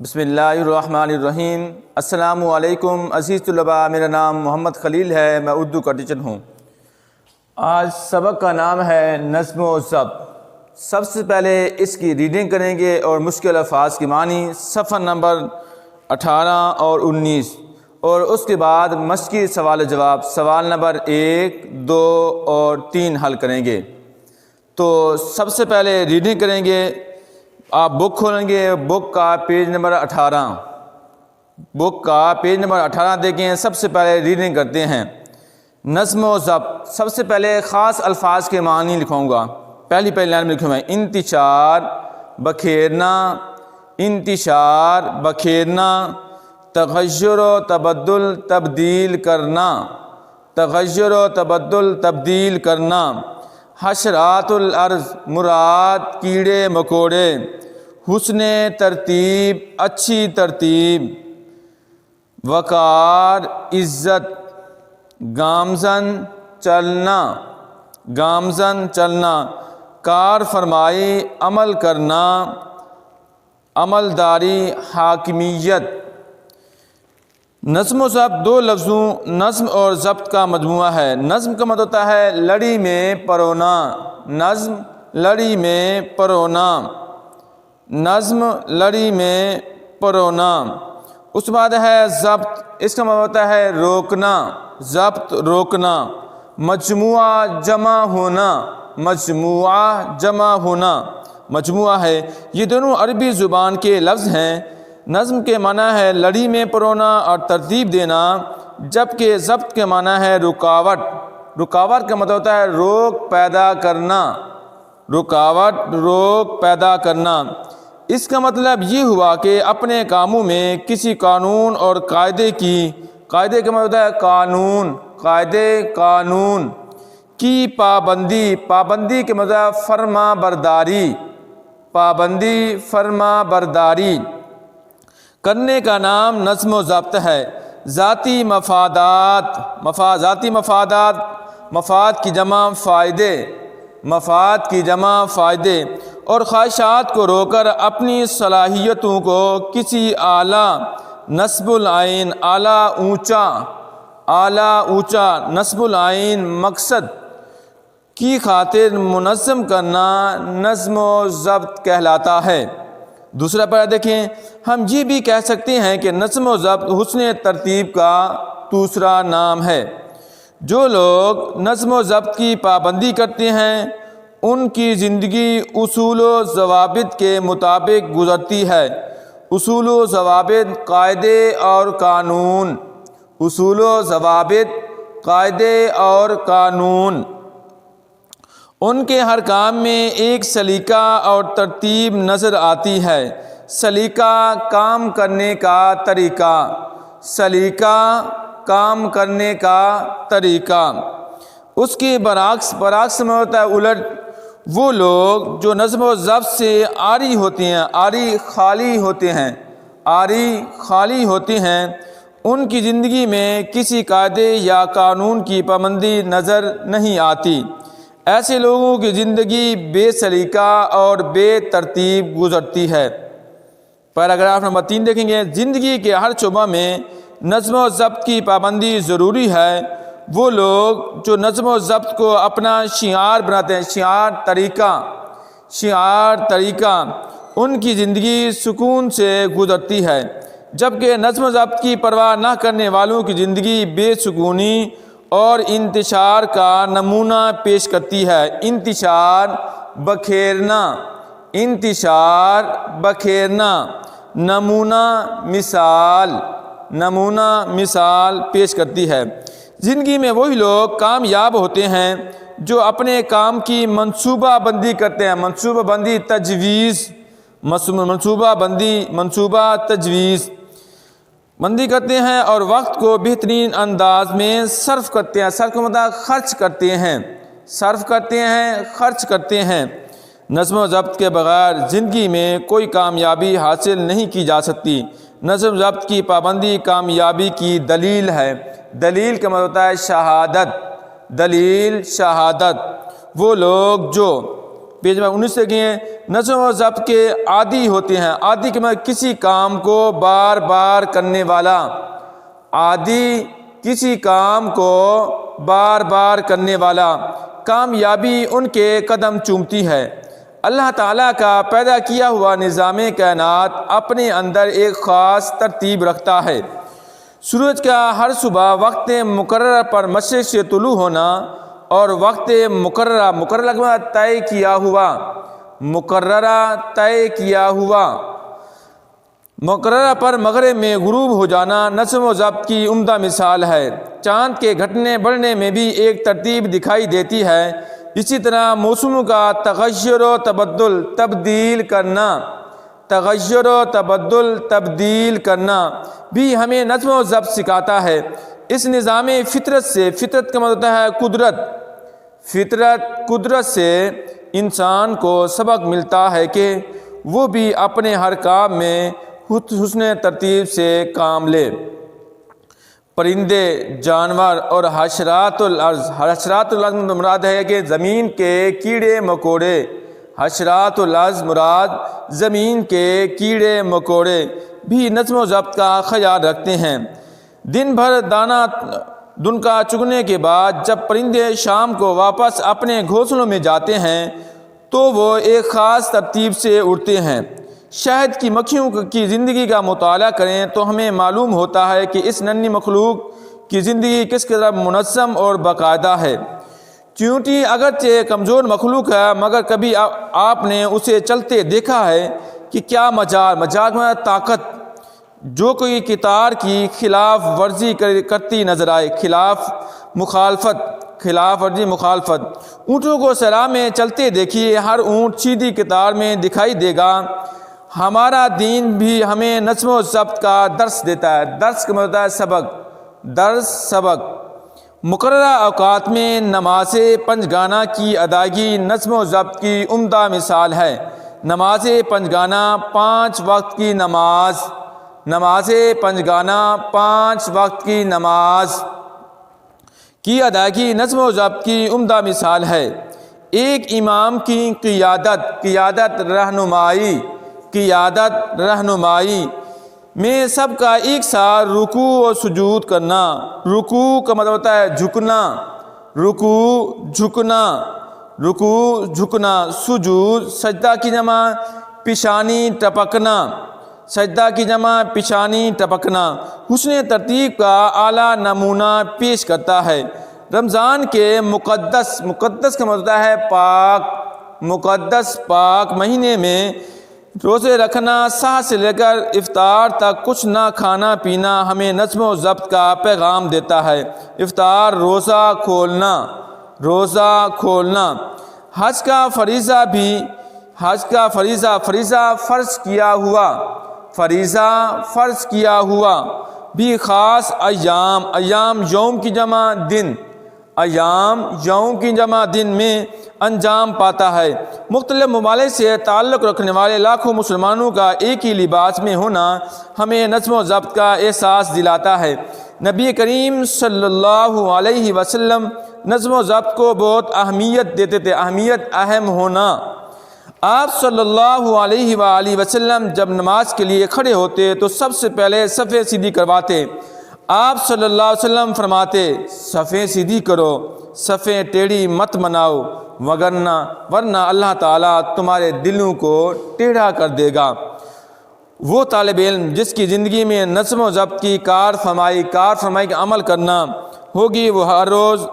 بسم اللہ الرحمن الرحیم۔ السلام علیکم عزیز طلباء، میرا نام محمد خلیل ہے، میں اردو کا ٹیچر ہوں۔ آج سبق کا نام ہے نظم و ضبط۔ سب سے پہلے اس کی ریڈنگ کریں گے اور مشکل الفاظ کی معنی صفحہ نمبر 18 اور 19، اور اس کے بعد مشقی سوال جواب سوال نمبر 1، 2 اور 3 حل کریں گے۔ تو سب سے پہلے ریڈنگ کریں گے۔ آپ بک کھولیں گے، بک کا پیج نمبر 18، بک کا پیج نمبر 18 دیکھیں۔ سب سے پہلے ریڈنگ کرتے ہیں نظم و ضبط۔ سب سے پہلے خاص الفاظ کے معنی لکھوں گا۔ پہلی لائن میں لکھوں گا انتشار، بکھیرنا، انتشار، بکھیرنا، تغیر و تبدل، تبدیل کرنا، تغیر و تبدل، تبدیل کرنا، حشرات الارض، مراد کیڑے مکوڑے، حسن ترتیب، اچھی ترتیب، وقار، عزت، گامزن، چلنا، گامزن، چلنا، کار فرمائی، عمل کرنا، عملداری، حاکمیت۔ نظم و ضبط دو لفظوں نظم اور ضبط کا مجموعہ ہے۔ نظم کا مطلب ہوتا ہے لڑی میں پرونا، نظم لڑی میں پرونا، نظم لڑی میں پرونا۔ اس کے بعد ہے ضبط، اس کا مطلب ہوتا ہے روکنا، ضبط روکنا، مجموعہ جمع ہونا، مجموعہ جمع ہونا، مجموعہ ہے۔ یہ دونوں عربی زبان کے لفظ ہیں۔ نظم کے معنی ہے لڑی میں پرونا اور ترتیب دینا، جبکہ ضبط کے معنی ہے رکاوٹ۔ رکاوٹ کا مطلب ہوتا ہے روک پیدا کرنا، رکاوٹ، روک پیدا کرنا۔ اس کا مطلب یہ ہوا کہ اپنے کاموں میں کسی قانون اور قاعدے کا مطلب ہوتا ہے قانون، قاعدے، قانون کی پابندی، پابندی کے مطلب فرما برداری، پابندی، فرما برداری کرنے کا نام نظم و ضبط ہے۔ ذاتی مفادات، ذاتی مفادات، مفاد کی جمع فائدے، مفاد کی جمع فائدے، اور خواہشات کو روک کر اپنی صلاحیتوں کو کسی اعلیٰ نصب العین، اعلیٰ اونچا، اعلیٰ اونچا نصب العین مقصد کی خاطر منظم کرنا نظم و ضبط کہلاتا ہے۔ دوسرا پارہ دیکھیں، ہم یہ بھی کہہ سکتے ہیں کہ نظم و ضبط حسن ترتیب کا دوسرا نام ہے۔ جو لوگ نظم و ضبط کی پابندی کرتے ہیں ان کی زندگی اصول و ضوابط کے مطابق گزرتی ہے۔ اصول و ضوابط، قاعدے اور قانون، اصول و ضوابط، قاعدے اور قانون۔ ان کے ہر کام میں ایک سلیقہ اور ترتیب نظر آتی ہے۔ سلیقہ کام کرنے کا طریقہ، سلیقہ کام کرنے کا طریقہ۔ اس کے برعکس میں ہوتا ہے الٹ، وہ لوگ جو نظم و ضبط سے عاری ہوتے ہیں، عاری خالی ہوتے ہیں، عاری خالی ہوتے ہیں، ان کی زندگی میں کسی قاعدے یا قانون کی پابندی نظر نہیں آتی۔ ایسے لوگوں کی زندگی بے سلیقہ اور بے ترتیب گزرتی ہے۔ پیراگراف نمبر 3 دیکھیں گے، زندگی کے ہر شعبہ میں نظم و ضبط کی پابندی ضروری ہے۔ وہ لوگ جو نظم و ضبط کو اپنا شعار بناتے ہیں، شعار، طریقہ، شعار، طریقہ، ان کی زندگی سکون سے گزرتی ہے، جبکہ نظم و ضبط کی پرواہ نہ کرنے والوں کی زندگی بے سکونی اور انتشار کا نمونہ پیش کرتی ہے۔ انتشار، بکھیرنا، انتشار، بکھیرنا، نمونہ، مثال، نمونہ، مثال پیش کرتی ہے۔ زندگی میں وہی لوگ کامیاب ہوتے ہیں جو اپنے کام کی منصوبہ بندی کرتے ہیں، منصوبہ بندی، تجویز، منصوبہ بندی، منصوبہ تجویز بندی کرتے ہیں اور وقت کو بہترین انداز میں صرف کرتے ہیں۔ صرف کا مطلب خرچ کرتے ہیں، صرف کرتے ہیں، خرچ کرتے ہیں۔ نظم و ضبط کے بغیر زندگی میں کوئی کامیابی حاصل نہیں کی جا سکتی۔ نظم و ضبط کی پابندی کامیابی کی دلیل ہے۔ دلیل کا مطلب ہوتا ہے شہادت، دلیل، شہادت۔ وہ لوگ جو پیج نمبر 19 سے کہیں نظم و ضبط کے عادی ہوتے ہیں. عادی کے مطلب کسی کام کو بار بار کرنے والا. عادی کسی کام کو بار بار کرنے والا. کامیابی ان کے قدم چومتی ہے. اللہ تعالیٰ کا پیدا کیا ہوا نظام کائنات اپنے اندر ایک خاص ترتیب رکھتا ہے. سورج کا ہر صبح وقت مقررہ پر مشرق سے طلوع ہونا اور وقت مقررہ طے کیا ہوا مقررہ پر مغرب میں غروب ہو جانا نظم و ضبط کی عمدہ مثال ہے. چاند کے گھٹنے بڑھنے میں بھی ایک ترتیب دکھائی دیتی ہے. اسی طرح موسموں کا تغیر و تبدیل کرنا بھی ہمیں نظم و ضبط سکھاتا ہے. اس نظام فطرت کا مطلب ہے قدرت سے انسان کو سبق ملتا ہے کہ وہ بھی اپنے ہر کام میں حسن ترتیب سے کام لے. پرندے، جانور اور حشرات الارض مراد ہے کہ زمین کے کیڑے مکوڑے. حشرات الارض مراد زمین کے کیڑے مکوڑے بھی نظم و ضبط کا خیال رکھتے ہیں. دن بھر دانہ دن کا چگنے کے بعد جب پرندے شام کو واپس اپنے گھونسلوں میں جاتے ہیں تو وہ ایک خاص ترتیب سے اڑتے ہیں. شہد کی مکھیوں کی زندگی کا مطالعہ کریں تو ہمیں معلوم ہوتا ہے کہ اس ننھی مخلوق کی زندگی کس قدر منظم اور باقاعدہ ہے. چیونٹی اگرچہ کمزور مخلوق ہے مگر کبھی آپ نے اسے چلتے دیکھا ہے کہ کیا مجال میں طاقت، جو کوئی کتار کی خلاف ورزی کرتی نظر آئے. مخالفت. اونٹوں کو صحرا میں چلتے دیکھیے، ہر اونٹ سیدھی کتار میں دکھائی دے گا. ہمارا دین بھی ہمیں نظم و ضبط کا درس دیتا ہے. درس کا مطلب ہے سبق. مقررہ اوقات میں نماز پنجگانہ کی ادائیگی نظم و ضبط کی عمدہ مثال ہے. نماز پنجگانہ 5 وقت کی نماز کی ادائیگی نظم و ضبط کی عمدہ مثال ہے. ایک امام کی قیادت رہنمائی میں سب کا ایک ساتھ رکوع و سجود کرنا. رکوع کا مطلب ہوتا ہے جھکنا. سجود سجدہ کی جمع پیشانی ٹپکنا. حسن ترتیب کا اعلیٰ نمونہ پیش کرتا ہے. رمضان کے مقدس کا مطلب ہے پاک مہینے میں روزے رکھنا، سحر سے لے کر افطار تک کچھ نہ کھانا پینا ہمیں نظم و ضبط کا پیغام دیتا ہے. افطار روزہ کھولنا. حج کا فریضہ فرض کیا ہوا بھی خاص ایام یوم کی جمع دن میں انجام پاتا ہے. مختلف ممالک سے تعلق رکھنے والے لاکھوں مسلمانوں کا ایک ہی لباس میں ہونا ہمیں نظم و ضبط کا احساس دلاتا ہے. نبی کریم صلی اللہ علیہ وسلم نظم و ضبط کو بہت اہمیت دیتے تھے. اہم ہونا. آپ صلی اللہ علیہ وآلہ وسلم جب نماز کے لیے کھڑے ہوتے تو سب سے پہلے صفیں سیدھی کرواتے. آپ صلی اللہ علیہ وسلم فرماتے صفیں سیدھی کرو، صفیں ٹیڑھی مت بناؤ ورنہ اللہ تعالیٰ تمہارے دلوں کو ٹیڑھا کر دے گا. وہ طالب علم جس کی زندگی میں نظم و ضبط کی کار فرمائی کا عمل کرنا ہوگی، وہ ہر روز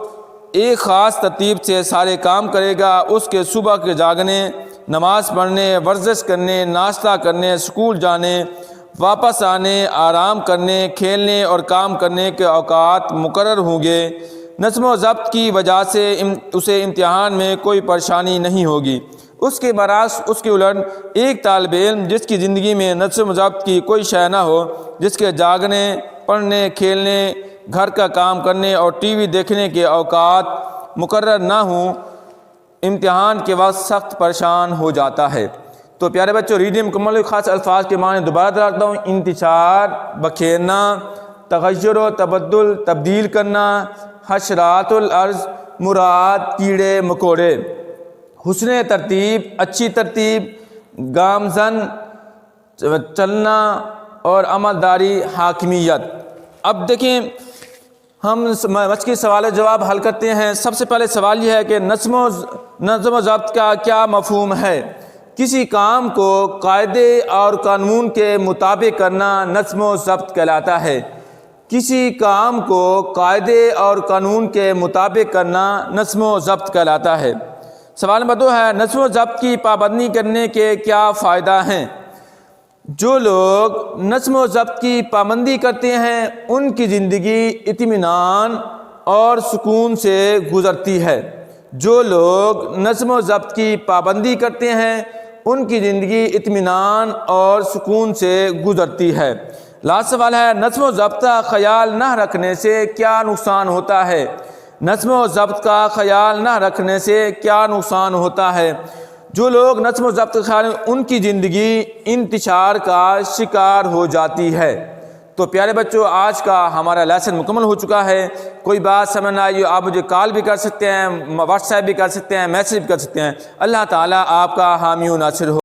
ایک خاص ترتیب سے سارے کام کرے گا. اس کے صبح کے جاگنے، نماز پڑھنے، ورزش کرنے، ناشتہ کرنے، اسکول جانے، واپس آنے، آرام کرنے، کھیلنے اور کام کرنے کے اوقات مقرر ہوں گے. نظم و ضبط کی وجہ سے اسے امتحان میں کوئی پریشانی نہیں ہوگی. اس کے برعکس اس کے الٹ ایک طالب علم جس کی زندگی میں نظم و ضبط کی کوئی شے نہ ہو، جس کے جاگنے، پڑھنے، کھیلنے، گھر کا کام کرنے اور ٹی وی دیکھنے کے اوقات مقرر نہ ہوں، امتحان کے وقت سخت پریشان ہو جاتا ہے. تو پیارے بچوں، ریڈنگ مکمل خاص الفاظ کے معنی دوبارہ دہراتا ہوں. انتشار بکھیرنا، تغیر و تبدیل کرنا. حشرات الارض مراد کیڑے مکوڑے. حسن ترتیب، اچھی ترتیب، گامزن چلنا اور عملداری، حاکمیت۔ اب دیکھیں ہم مشق کی سوال جواب حل کرتے ہیں۔ سب سے پہلے سوال یہ ہے کہ نظم و ضبط کا کیا مفہوم ہے؟ کسی کام کو قاعدے اور قانون کے مطابق کرنا نظم و ضبط کہلاتا ہے۔ کسی کام کو قاعدے اور قانون کے مطابق کرنا نظم و ضبط کہلاتا ہے۔ سوال نمبر 2 ہے، نظم و ضبط کی پابندی کرنے کے کیا فائدہ ہیں؟ جو لوگ نظم و ضبط کی پابندی کرتے ہیں ان کی زندگی اطمینان اور سکون سے گزرتی ہے۔ جو لوگ نظم و ضبط کی پابندی کرتے ہیں ان کی زندگی اطمینان اور سکون سے گزرتی ہے۔ لاسٹ سوال ہے، نظم و ضبط کا خیال نہ رکھنے سے کیا نقصان ہوتا ہے؟ نظم و ضبط کا خیال نہ رکھنے سے کیا نقصان ہوتا ہے؟ جو لوگ نظم و ضبط کا خیال ان کی زندگی انتشار کا شکار ہو جاتی ہے۔ تو پیارے بچوں، آج کا ہمارا لیسن مکمل ہو چکا ہے۔ کوئی بات سمجھ نہ آئی آپ مجھے کال بھی کر سکتے ہیں، واٹس ایپ بھی کر سکتے ہیں، میسیج بھی کر سکتے ہیں۔ اللہ تعالیٰ آپ کا حامی و ناصر ہو۔